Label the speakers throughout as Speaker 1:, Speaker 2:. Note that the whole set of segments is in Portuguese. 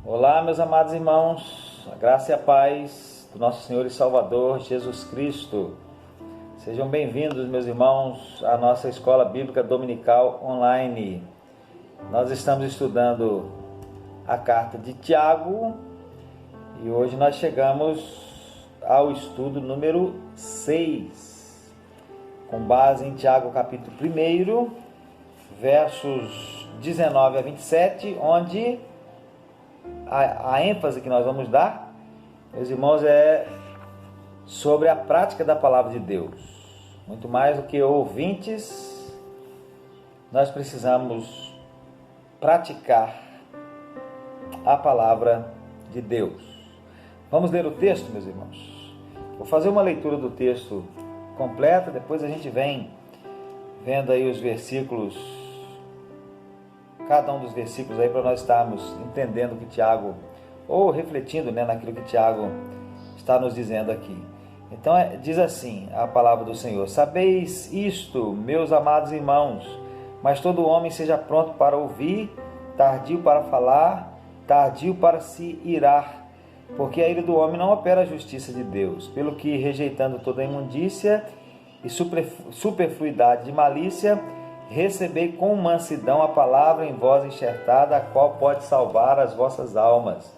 Speaker 1: Olá, meus amados irmãos, a graça e a paz do nosso Senhor e Salvador Jesus Cristo. Sejam bem-vindos, meus irmãos, à nossa Escola Bíblica Dominical Online. Nós estamos estudando a carta de Tiago e hoje nós chegamos ao estudo número 6, com base em Tiago capítulo 1, versos 19 a 27, onde a ênfase que nós vamos dar, meus irmãos, é sobre a prática da palavra de Deus. Muito mais do que ouvintes, nós precisamos praticar a palavra de Deus. Vamos ler o texto, meus irmãos. Vou fazer uma leitura do texto completa, depois a gente vem vendo aí os versículos, cada um dos versículos aí, para nós estarmos entendendo o que Tiago, ou refletindo, naquilo que Tiago está nos dizendo aqui. Então diz assim a palavra do Senhor: sabeis isto, meus amados irmãos, mas todo homem seja pronto para ouvir, tardio para falar, tardio para se irar, porque a ira do homem não opera a justiça de Deus, pelo que, rejeitando toda imundícia e superfluidade de malícia, recebei com mansidão a palavra em vós enxertada, a qual pode salvar as vossas almas.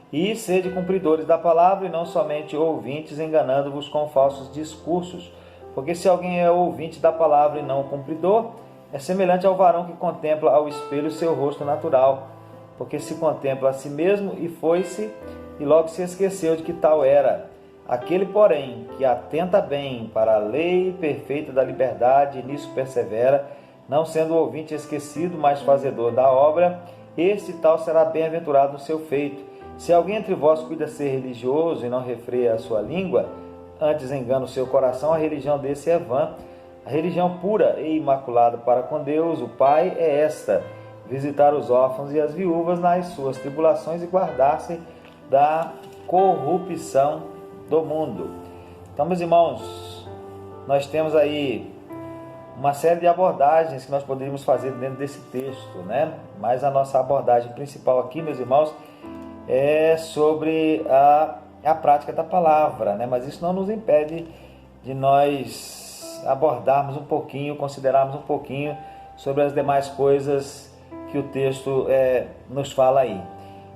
Speaker 1: E sede cumpridores da palavra, e não somente ouvintes, enganando-vos com falsos discursos. Porque se alguém é ouvinte da palavra e não cumpridor, é semelhante ao varão que contempla ao espelho seu rosto natural. Porque se contempla a si mesmo e foi-se, e logo se esqueceu de que tal era. Aquele, porém, que atenta bem para a lei perfeita da liberdade, e nisso persevera, não sendo o ouvinte esquecido, mas fazedor da obra, este tal será bem-aventurado no seu feito. Se alguém entre vós cuida ser religioso e não refreia a sua língua, antes engana o seu coração, a religião desse é vã. A religião pura e imaculada para com Deus, o Pai, é esta: visitar os órfãos e as viúvas nas suas tribulações e guardar-se da corrupção do mundo. Então, meus irmãos, nós temos aí uma série de abordagens que nós poderíamos fazer dentro desse texto, Mas a nossa abordagem principal aqui, meus irmãos, é sobre a prática da palavra, Mas isso não nos impede de nós abordarmos um pouquinho, considerarmos um pouquinho sobre as demais coisas que o texto nos fala aí.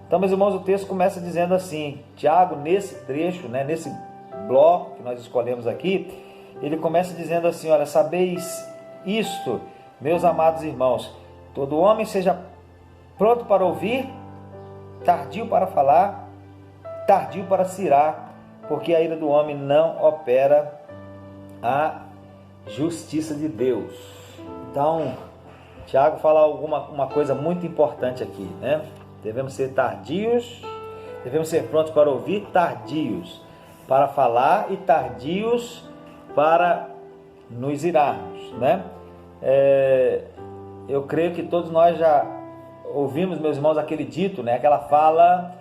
Speaker 1: Então, meus irmãos, o texto começa dizendo assim, Tiago, nesse trecho, nesse bloco que nós escolhemos aqui, ele começa dizendo assim: olha, sabeis isto, meus amados irmãos, todo homem seja pronto para ouvir, tardio para falar, tardio para se irar, porque a ira do homem não opera a justiça de Deus. Então, Tiago fala uma coisa muito importante aqui, Devemos ser tardios, devemos ser prontos para ouvir, tardios para falar e tardios para nos irarmos, Eu creio que todos nós já ouvimos, meus irmãos, aquele dito, aquela fala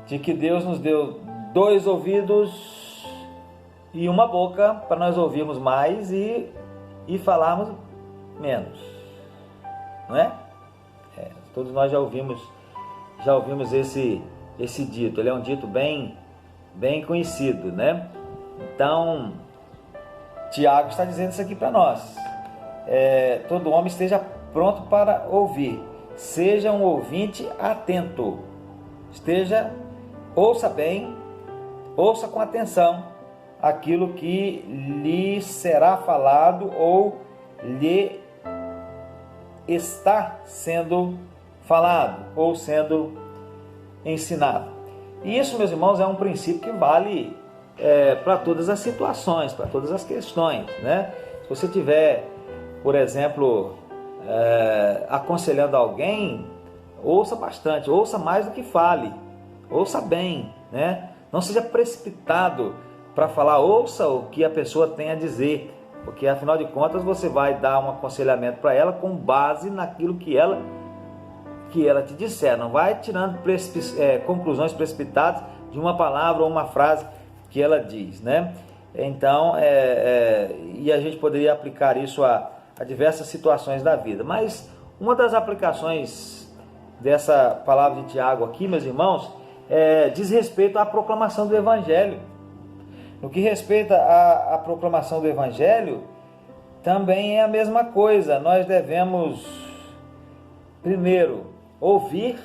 Speaker 1: de que Deus nos deu 2 ouvidos e uma boca para nós ouvirmos mais e falarmos menos, Todos nós já ouvimos esse dito. Ele é um dito bem conhecido, Então, Tiago está dizendo isso aqui para nós. Todo homem esteja pronto para ouvir. Seja um ouvinte atento. Ouça bem, ouça com atenção aquilo que lhe será falado ou lhe está sendo falado ou sendo ensinado. E isso, meus irmãos, é um princípio que vale para todas as situações, para todas as questões, Se você tiver, por exemplo, aconselhando alguém, ouça bastante, ouça mais do que fale, ouça bem, Não seja precipitado para falar, ouça o que a pessoa tem a dizer, porque afinal de contas você vai dar um aconselhamento para ela com base naquilo que ela te disser, não vai tirando conclusões precipitadas de uma palavra ou uma frase que ela diz, Então, e a gente poderia aplicar isso a diversas situações da vida, mas uma das aplicações dessa palavra de Tiago aqui, meus irmãos, diz respeito à proclamação do Evangelho. No que respeita à proclamação do Evangelho, também é a mesma coisa. Nós devemos, primeiro, ouvir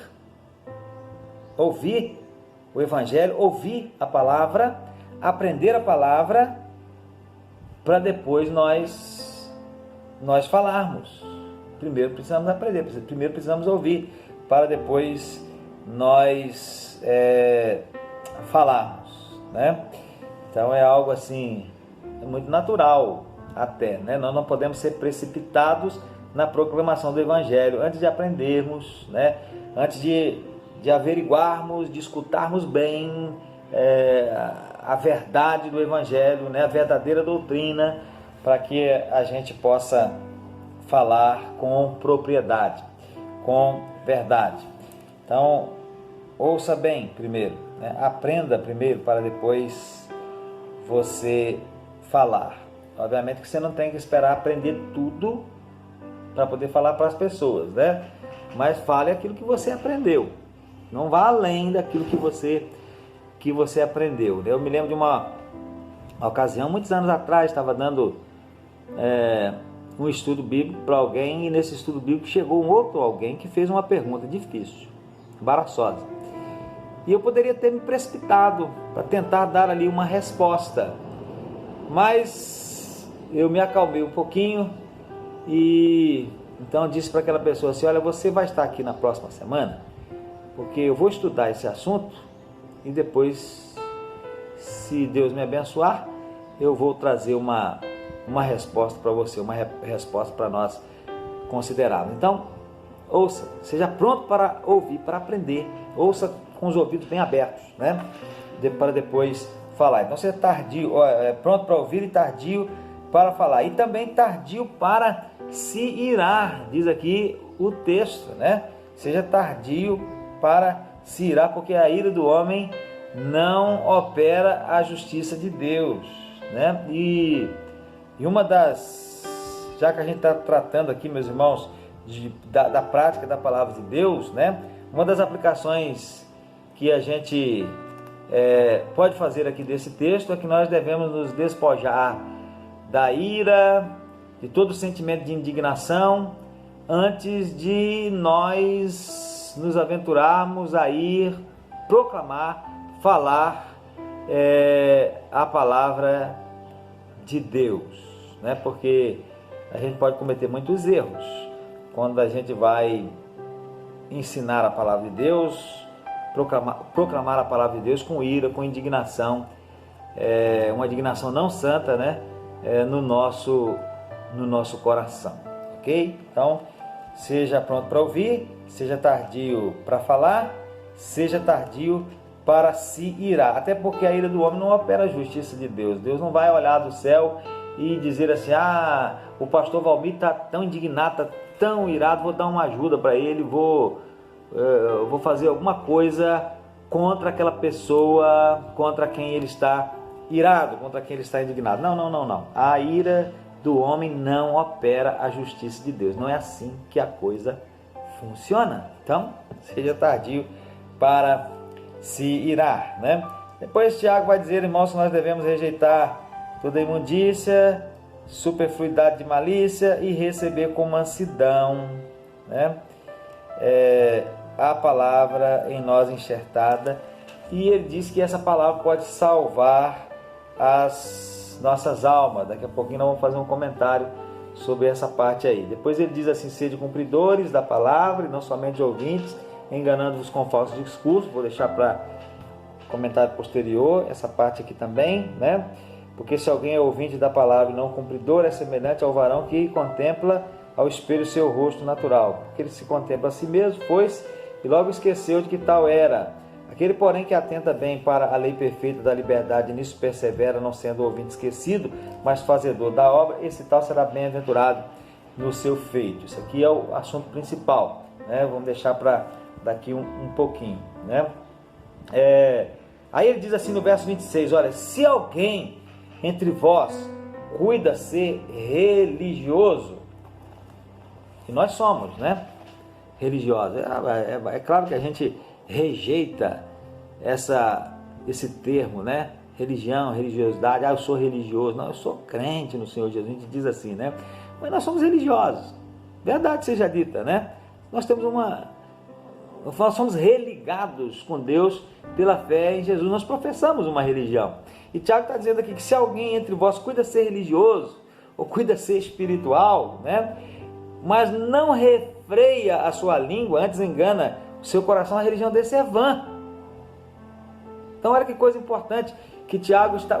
Speaker 1: o Evangelho, ouvir a palavra, aprender a palavra, para depois nós falarmos. Primeiro precisamos aprender, primeiro precisamos ouvir, para depois nós falarmos, né? Então é algo assim, muito natural até, né? Nós não podemos ser precipitados na proclamação do Evangelho antes de aprendermos, né? Antes de averiguarmos, de escutarmos bem a verdade do Evangelho, né? A verdadeira doutrina, para que a gente possa falar com propriedade, com verdade. Então, ouça bem primeiro, né? Aprenda primeiro para depois você falar. Obviamente que você não tem que esperar aprender tudo para poder falar para as pessoas, né? Mas fale aquilo que você aprendeu. Não vá além daquilo que você aprendeu. Eu me lembro de uma ocasião, muitos anos atrás, estava dando um estudo bíblico para alguém, e nesse estudo bíblico chegou um outro alguém que fez uma pergunta difícil, embaraçosa. E eu poderia ter me precipitado para tentar dar ali uma resposta, mas eu me acalmei um pouquinho e então disse para aquela pessoa assim: olha, você vai estar aqui na próxima semana, porque eu vou estudar esse assunto e depois, se Deus me abençoar, eu vou trazer uma resposta para você, uma resposta para nós considerarmos. Então, ouça, seja pronto para ouvir, para aprender, ouça com os ouvidos bem abertos, né? Para depois falar. Então, seja tardio, pronto para ouvir e tardio para falar, e também tardio para se irar, diz aqui o texto, né? Seja tardio para se irar, porque a ira do homem não opera a justiça de Deus, né? E uma das, já que a gente está tratando aqui, meus irmãos, da prática da palavra de Deus, né? Uma das aplicações que a gente pode fazer aqui desse texto é que nós devemos nos despojar da ira, de todo sentimento de indignação, antes de nós nos aventurarmos a ir proclamar, falar a palavra de Deus, né? Porque a gente pode cometer muitos erros quando a gente vai ensinar a palavra de Deus, proclamar a palavra de Deus com ira, com indignação, uma indignação não santa, né? No nosso coração, ok? Então, seja pronto para ouvir, seja tardio para falar, seja tardio para se irar, até porque a ira do homem não opera a justiça de Deus. Deus não vai olhar do céu e dizer assim: o pastor Valmir está tão indignado, está tão irado, vou dar uma ajuda para ele, vou fazer alguma coisa contra aquela pessoa, contra quem ele está irado, contra quem ele está indignado. Não. A ira do homem não opera a justiça de Deus. Não é assim que a coisa funciona. Então, seja tardio para se irar, né? Depois Tiago vai dizer, irmãos, que nós devemos rejeitar toda imundícia, superfluidade de malícia e receber com mansidão, né? A palavra em nós enxertada. E ele diz que essa palavra pode salvar as nossas almas. Daqui a pouquinho nós vamos fazer um comentário sobre essa parte aí. Depois ele diz assim: sede cumpridores da palavra e não somente ouvintes, enganando-vos com falsos discursos. Vou deixar para comentário posterior essa parte aqui também, né? Porque se alguém é ouvinte da palavra e não cumpridor, é semelhante ao varão que contempla ao espelho seu rosto natural, porque ele se contempla a si mesmo, pois, e logo esqueceu de que tal era. Aquele, porém, que atenta bem para a lei perfeita da liberdade, e nisso persevera, não sendo ouvinte esquecido, mas fazedor da obra, esse tal será bem-aventurado no seu feito. Isso aqui é o assunto principal, né? Vamos deixar para daqui um pouquinho, né? Aí ele diz assim no verso 26, olha: se alguém entre vós cuida ser religioso, e nós somos, né? religiosos. É claro que a gente rejeita esse termo, né? Religião, religiosidade. Eu sou religioso. Não, eu sou crente no Senhor Jesus. A gente diz assim, né? Mas nós somos religiosos. Verdade seja dita, né? Nós somos religados com Deus pela fé em Jesus. Nós professamos uma religião. E Tiago está dizendo aqui que se alguém entre vós cuida ser religioso, ou cuida ser espiritual, né? Mas não refreia a sua língua, antes engana o seu coração, a religião desse é vã. Então olha que coisa importante que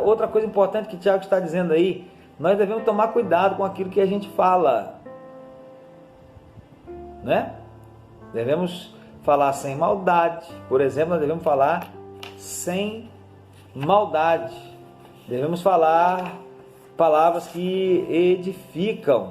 Speaker 1: outra coisa importante que Tiago está dizendo aí, nós devemos tomar cuidado com aquilo que a gente fala, né? Devemos falar sem maldade. Por exemplo, nós devemos falar sem maldade. Devemos falar palavras que edificam,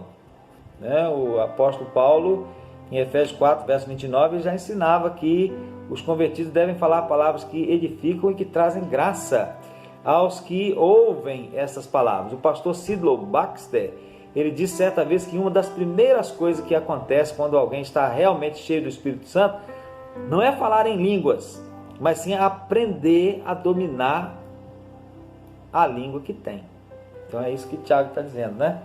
Speaker 1: né? O apóstolo Paulo, em Efésios 4, verso 29, ele já ensinava que os convertidos devem falar palavras que edificam e que trazem graça aos que ouvem essas palavras. O pastor Sidlow Baxter, ele disse certa vez que uma das primeiras coisas que acontece quando alguém está realmente cheio do Espírito Santo não é falar em línguas, mas sim aprender a dominar a língua que tem. Então é isso que Tiago está dizendo, né?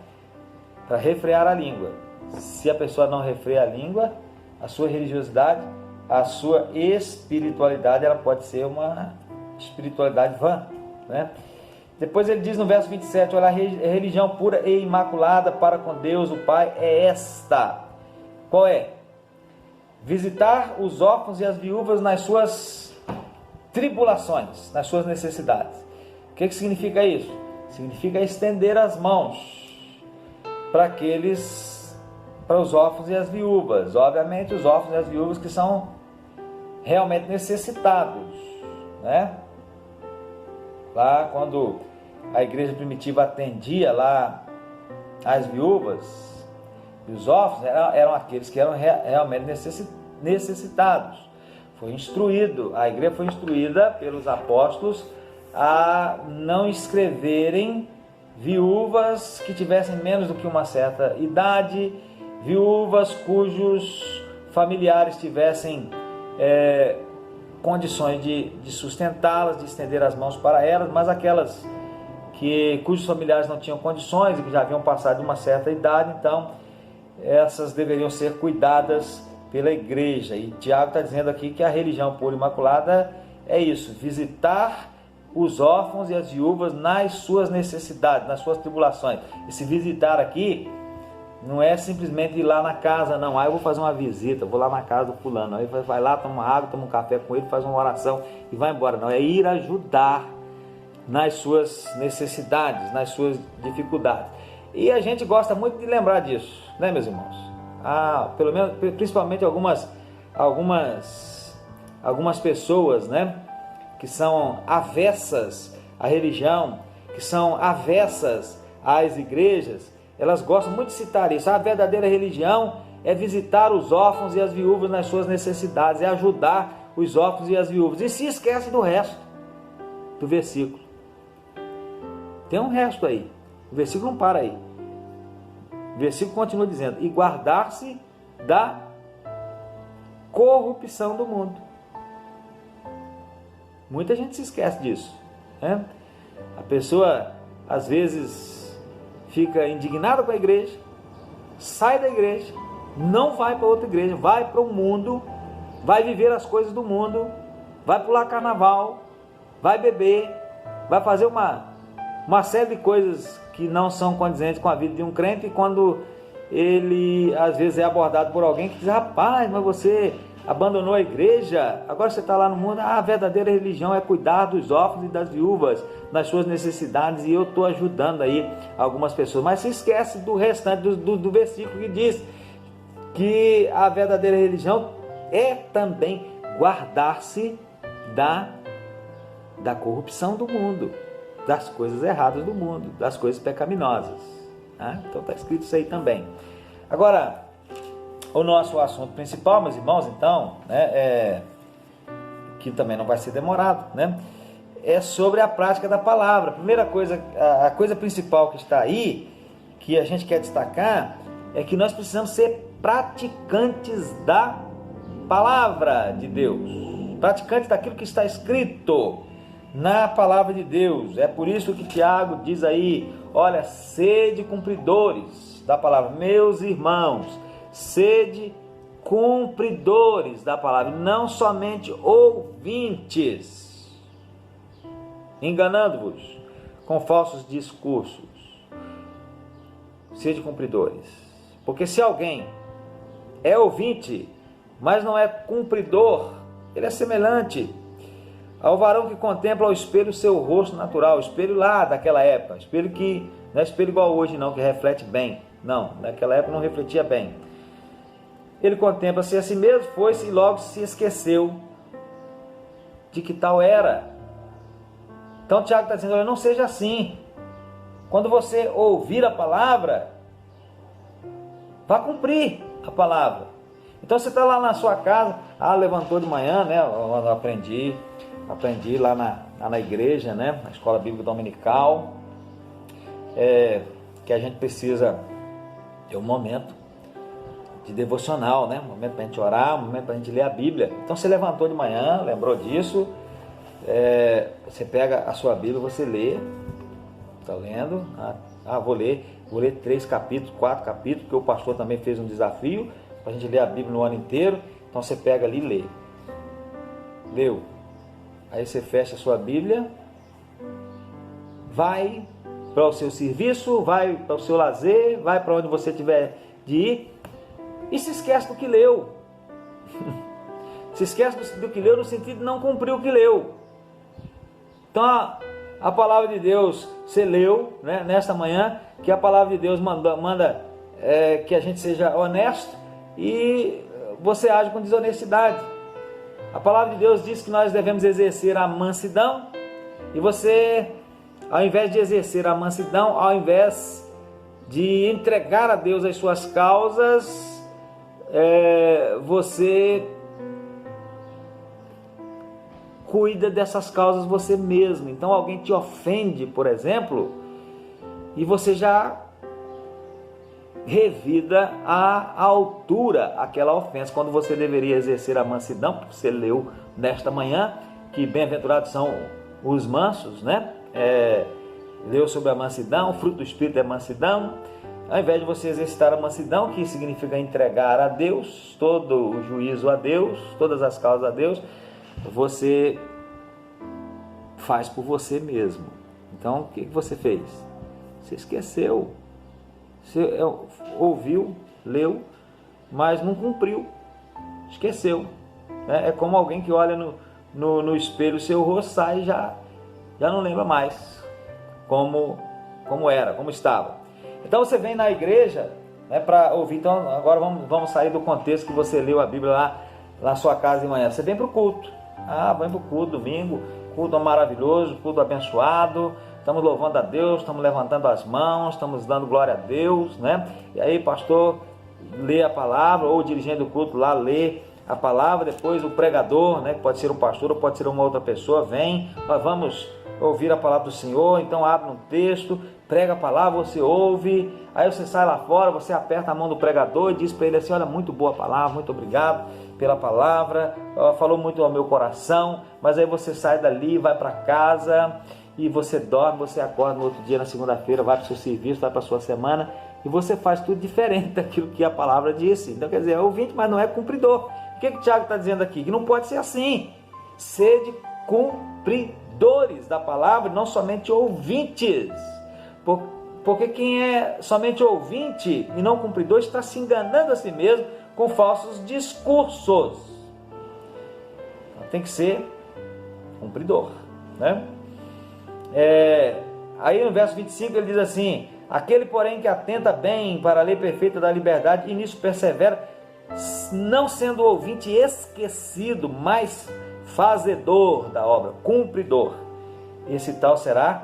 Speaker 1: Para refrear a língua. Se a pessoa não refreia a língua, a sua religiosidade, a sua espiritualidade, ela pode ser uma espiritualidade vã, né? Depois ele diz no verso 27, olha, a religião pura e imaculada para com Deus o Pai é esta. Qual é? Visitar os órfãos e as viúvas nas suas tribulações, nas suas necessidades. O que significa isso? Significa estender as mãos para os órfãos e as viúvas. Obviamente os órfãos e as viúvas que são realmente necessitados, né? Lá quando a igreja primitiva atendia lá as viúvas e os órfãos, eram aqueles que eram realmente necessitados. A igreja foi instruída pelos apóstolos a não escreverem viúvas que tivessem menos do que uma certa idade, viúvas cujos familiares tivessem condições de sustentá-las, de estender as mãos para elas, mas aquelas cujos familiares não tinham condições e que já haviam passado de uma certa idade, então essas deveriam ser cuidadas pela igreja. E Tiago está dizendo aqui que a religião pura e imaculada é isso, visitar os órfãos e as viúvas nas suas necessidades, nas suas tribulações. Esse visitar aqui não é simplesmente ir lá na casa, não. Eu vou fazer uma visita, vou lá na casa do fulano. Aí vai lá, toma uma água, toma um café com ele, faz uma oração e vai embora. Não, é ir ajudar nas suas necessidades, nas suas dificuldades. E a gente gosta muito de lembrar disso, né, meus irmãos? Pelo menos, principalmente algumas pessoas, né, que são avessas à religião, que são avessas às igrejas, elas gostam muito de citar isso. A verdadeira religião é visitar os órfãos e as viúvas nas suas necessidades, é ajudar os órfãos e as viúvas. E se esquece do resto do versículo. Tem um resto aí. O versículo não para aí. O versículo continua dizendo: e guardar-se da corrupção do mundo. Muita gente se esquece disso, né? A pessoa às vezes fica indignada com a igreja, sai da igreja, não vai para outra igreja, vai para o mundo, vai viver as coisas do mundo, vai pular carnaval, vai beber, vai fazer uma série de coisas que não são condizentes com a vida de um crente. E quando ele às vezes é abordado por alguém que diz: rapaz, mas você abandonou a igreja, agora você está lá no mundo. A verdadeira religião é cuidar dos órfãos e das viúvas nas suas necessidades, e eu estou ajudando aí algumas pessoas. Mas se esquece do restante do versículo, que diz que a verdadeira religião é também guardar-se da corrupção do mundo, das coisas erradas do mundo, das coisas pecaminosas, né? Então está escrito isso aí também. Agora, o nosso assunto principal, meus irmãos, então, né, que também não vai ser demorado, né, é sobre a prática da palavra. A primeira coisa, a coisa principal que está aí, que a gente quer destacar, é que nós precisamos ser praticantes da palavra de Deus, praticante daquilo que está escrito na palavra de Deus. É por isso que Tiago diz aí, olha, sede cumpridores da palavra. Meus irmãos, sede cumpridores da palavra, não somente ouvintes, enganando-vos com falsos discursos. Sede cumpridores. Porque se alguém é ouvinte, mas não é cumpridor, ele é semelhante ao varão que contempla ao espelho o seu rosto natural, o espelho lá daquela época, espelho que não é espelho igual hoje não, que reflete bem, não, naquela época não refletia bem. Ele contempla-se a si mesmo, foi-se e logo se esqueceu de que tal era. Então Tiago está dizendo, olha, não seja assim. Quando você ouvir a palavra, vá cumprir a palavra. Então você está lá na sua casa, levantou de manhã, né? Eu aprendi lá na igreja, né? Na escola bíblica dominical, que a gente precisa ter um momento de devocional, né? Um momento para a gente orar, um momento para a gente ler a Bíblia. Então você levantou de manhã, lembrou disso, você pega a sua Bíblia, você lê, está lendo, vou ler 3 capítulos, 4 capítulos, porque o pastor também fez um desafio para a gente ler a Bíblia no ano inteiro. Então você pega ali e lê. Leu. Aí você fecha a sua Bíblia, vai para o seu serviço, vai para o seu lazer, vai para onde você tiver de ir e se esquece do que leu. Se esquece do que leu no sentido de não cumprir o que leu. Então a palavra de Deus, você leu, né, nesta manhã, que a palavra de Deus manda que a gente seja honesto e você age com desonestidade. A palavra de Deus diz que nós devemos exercer a mansidão e você, ao invés de exercer a mansidão, ao invés de entregar a Deus as suas causas, você cuida dessas causas você mesmo. Então alguém te ofende, por exemplo, e você já revida à altura aquela ofensa, quando você deveria exercer a mansidão, porque você leu nesta manhã que bem-aventurados são os mansos, né? Leu sobre a mansidão, o fruto do Espírito é mansidão. Ao invés de você exercitar a mansidão, que significa entregar a Deus, todo o juízo a Deus, todas as causas a Deus, você faz por você mesmo. Então, o que você fez? Você esqueceu. Você ouviu, leu, mas não cumpriu. Esqueceu. É como alguém que olha no espelho o seu rosto, sai e já não lembra mais como era, como estava. Então você vem na igreja, né, para ouvir. Então agora vamos sair do contexto que você leu a Bíblia lá na sua casa de manhã. Você vem para o culto. Vem para o culto domingo, culto maravilhoso, culto abençoado. Estamos louvando a Deus, estamos levantando as mãos, estamos dando glória a Deus, né? E aí, pastor lê a palavra, ou o dirigente do culto lá lê a palavra, depois o pregador, né, que pode ser um pastor ou pode ser uma outra pessoa, vem, nós vamos ouvir a palavra do Senhor. Então abre um texto, prega a palavra, você ouve, aí você sai lá fora, você aperta a mão do pregador e diz para ele assim, olha, muito boa palavra, muito obrigado pela palavra, falou muito ao meu coração. Mas aí você sai dali, vai para casa e você dorme, você acorda no outro dia, na segunda-feira, vai para o seu serviço, vai para a sua semana e você faz tudo diferente daquilo que a palavra disse. Então quer dizer, é ouvinte, mas não é cumpridor. O que o Tiago está dizendo aqui? Que não pode ser assim. Sede cumpridores da palavra, não somente ouvintes. Porque quem é somente ouvinte e não cumpridor está se enganando a si mesmo com falsos discursos. Então, tem que ser cumpridor, né? Aí no verso 25 ele diz assim, aquele porém que atenta bem para a lei perfeita da liberdade e nisso persevera, não sendo ouvinte esquecido, mas fazedor da obra, cumpridor, esse tal será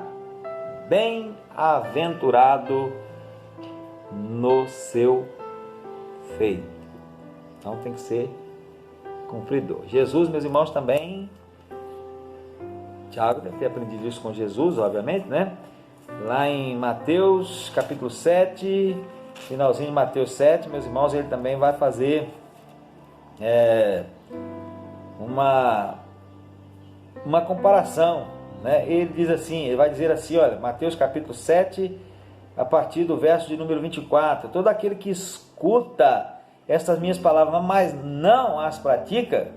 Speaker 1: bem-aventurado no seu feito. Então tem que ser cumpridor. Jesus, meus irmãos, também, Tiago deve ter aprendido isso com Jesus, obviamente, né? Lá em Mateus capítulo 7, finalzinho de Mateus 7, meus irmãos, ele também vai fazer uma comparação, né? Ele diz assim, ele vai dizer assim, olha, Mateus capítulo 7, a partir do verso de número 24, todo aquele que escuta estas minhas palavras, mas não as pratica,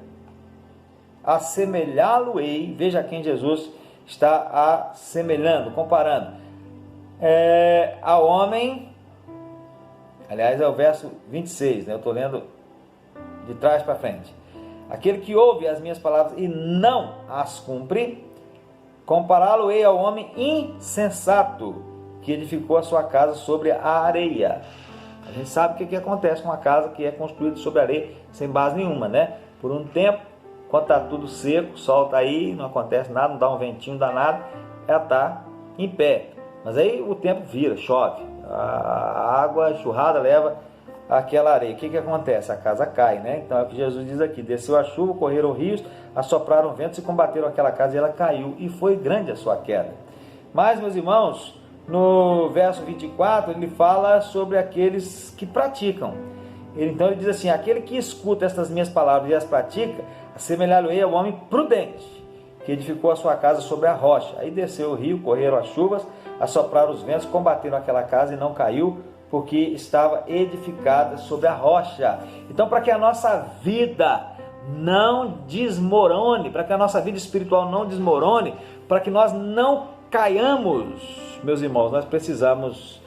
Speaker 1: assemelhá-lo-ei, veja quem Jesus está assemelhando, comparando, ao homem, aliás é o verso 26, né? Eu estou lendo de trás para frente. Aquele que ouve as minhas palavras e não as cumpre, compará-lo-ei ao homem insensato, que edificou a sua casa sobre a areia. A gente sabe o que acontece com uma casa que é construída sobre areia, sem base nenhuma, né? Por um tempo, quando está tudo seco, o sol está aí, não acontece nada, não dá um ventinho danado, ela está em pé. Mas aí o tempo vira, chove, a água, a enxurrada leva aquela areia. O que acontece? A casa cai, né? Então é o que Jesus diz aqui, desceu a chuva, correram rios, assopraram ventos e combateram aquela casa e ela caiu, e foi grande a sua queda. Mas, meus irmãos, no verso 24, ele fala sobre aqueles que praticam. Então ele diz assim, aquele que escuta estas minhas palavras e as pratica, assemelhá-lo-ei ao homem prudente, que edificou a sua casa sobre a rocha. Aí desceu o rio, correram as chuvas, assopraram os ventos, combateram aquela casa e não caiu, porque estava edificada sobre a rocha. Então, para que a nossa vida não desmorone, para que a nossa vida espiritual não desmorone, para que nós não caiamos, meus irmãos, nós precisamos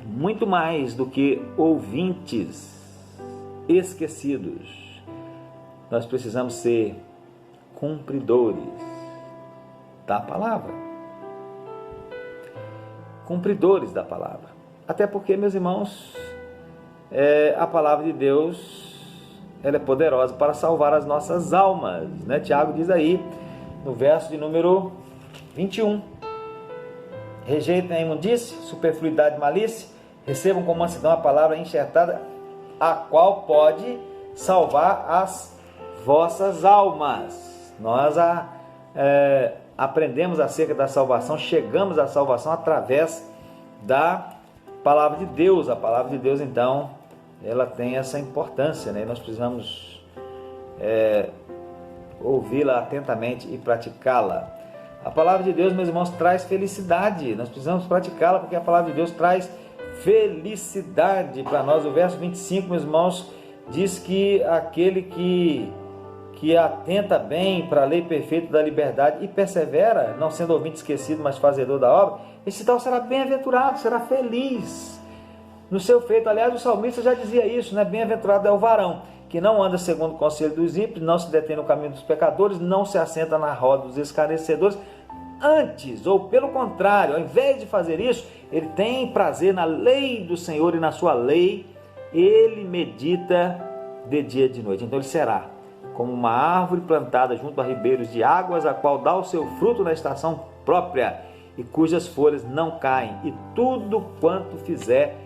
Speaker 1: muito mais do que ouvintes esquecidos. Nós precisamos ser cumpridores da palavra. Cumpridores da palavra. Até porque, meus irmãos, a palavra de Deus, ela é poderosa para salvar as nossas almas, né? Tiago diz aí, no verso de número 21, rejeitem a imundície, superfluidade e malícia, recebam com mansidão a palavra enxertada, a qual pode salvar as vossas almas. Nós aprendemos acerca da salvação, chegamos à salvação através da palavra de Deus. A palavra de Deus, então, ela tem essa importância, né? Nós precisamos ouvi-la atentamente e praticá-la. A palavra de Deus, meus irmãos, traz felicidade. Nós precisamos praticá-la porque a palavra de Deus traz felicidade para nós. O verso 25, meus irmãos, diz que aquele que atenta bem para a lei perfeita da liberdade e persevera, não sendo ouvinte esquecido, mas fazedor da obra, esse tal será bem-aventurado, será feliz no seu feito. Aliás, o salmista já dizia isso, né? Bem-aventurado é o varão, que não anda segundo o conselho dos ímpios, não se detém no caminho dos pecadores, não se assenta na roda dos escarnecedores. Antes, ou pelo contrário, ao invés de fazer isso, ele tem prazer na lei do Senhor e na sua lei, ele medita de dia e de noite. Então ele será como uma árvore plantada junto a ribeiros de águas, a qual dá o seu fruto na estação própria, e cujas folhas não caem, e tudo quanto fizer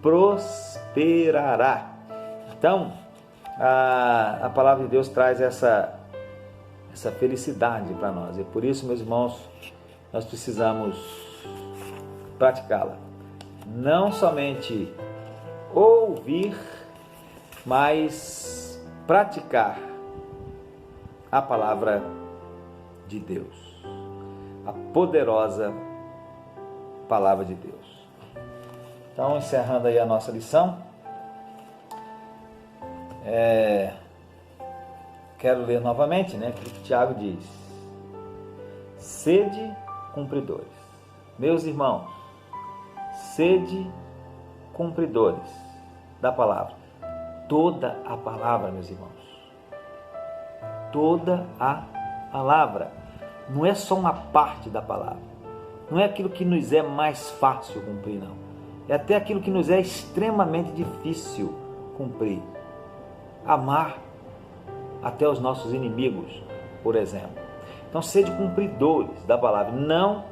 Speaker 1: prosperará. Então, a palavra de Deus traz essa felicidade para nós, e por isso, meus irmãos, nós precisamos praticá-la. Não somente ouvir, mas praticar a palavra de Deus, a poderosa palavra de Deus. Então, encerrando aí a nossa lição, quero ler novamente, né, o que Tiago diz: sede cumpridores. Meus irmãos, sede cumpridores da palavra. Toda a palavra, meus irmãos. Toda a palavra. Não é só uma parte da palavra. Não é aquilo que nos é mais fácil cumprir, não. É até aquilo que nos é extremamente difícil cumprir. Amar até os nossos inimigos, por exemplo. Então, sede cumpridores da palavra, não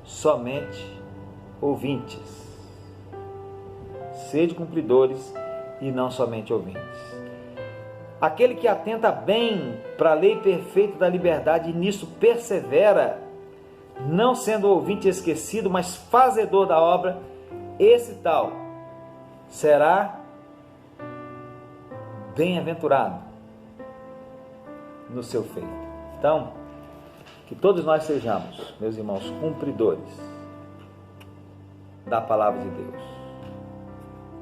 Speaker 1: somente ouvintes. Sede cumpridores e não somente ouvintes. Aquele que atenta bem para a lei perfeita da liberdade e nisso persevera, não sendo ouvinte esquecido, mas fazedor da obra, esse tal será bem-aventurado. no seu feito. Então, que todos nós sejamos, meus irmãos, cumpridores da palavra de Deus.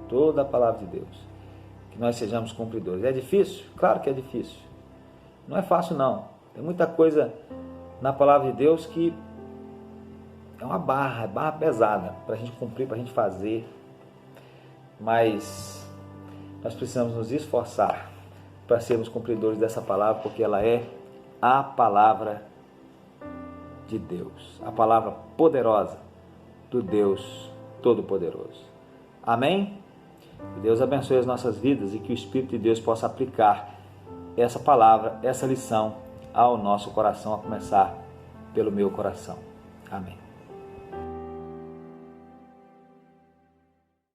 Speaker 1: Toda a palavra de Deus. Que nós sejamos cumpridores. É difícil? Claro que é difícil. Não é fácil, não. Tem muita coisa na palavra de Deus que é uma barra pesada para a gente cumprir, para a gente fazer. Mas nós precisamos nos esforçar para sermos cumpridores dessa palavra, porque ela é a palavra de Deus, a palavra poderosa do Deus Todo-Poderoso. Amém? Que Deus abençoe as nossas vidas e que o Espírito de Deus possa aplicar essa palavra, essa lição ao nosso coração, a começar pelo meu coração. Amém.